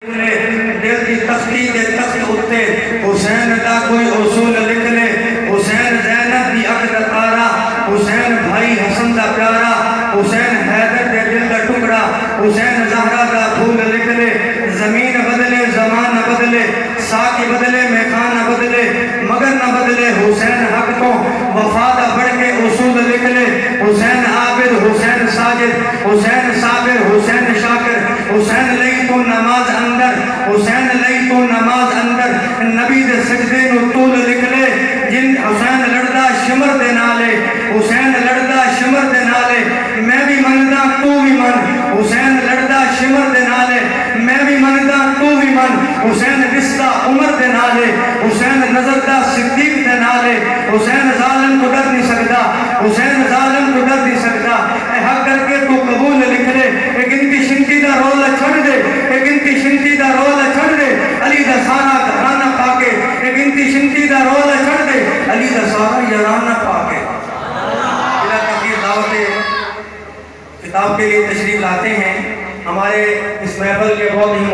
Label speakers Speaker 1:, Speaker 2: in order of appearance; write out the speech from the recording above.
Speaker 1: دل کی تختی کے تخت اٹھتے حسین کا کوئی اصول لکھ لے حسین زینب دی عقد تارا حسین بھائی حسن دا پیارا حسین حیدر دے دل دا ٹکڑا حسین زہرا دا پھول لکھ لے زمین بدلے زمان نہ بدلے ساکی بدلے میخان نہ بدلے مگر نہ بدلے حسین حق کو وفا دا بڑھ کے اصول لکھ لے حسین عابد حسین ساجد حسین صابر حسین شاکر حسین لئی تو نماز اندر حسین لئی تو نماز اندر نبی دے سجدے نو طول لکھ لے جن حسین لڑدا شمر دے نالے حسین لڑدا شمر دے نالے میں بھی مندا تو بھی من حسین لڑدا شمر دے نالے میں بھی مندا تو بھی من حسین رشتہ عمر دے نالے حسین نظر دا صدیق دے نالے حسین ظالم کو ڈر نہیں سکتا حسین ظالم کو ڈر نہیں سکتا اے حق کر کے تو قبول لکھ لے ایک انتی شنتی دا رول چھڑ دے ایک انتی شنتی دا رول چھڑ دے علی دا سارا گھرانہ پاکے ایک انتی شنتی دا رول چھڑ دے علی دا سارا یارانہ پاکے الہ تقیر دعوت کتاب کے لیے تشریف لاتے ہیں ہمارے اس محفل کے بہت ہی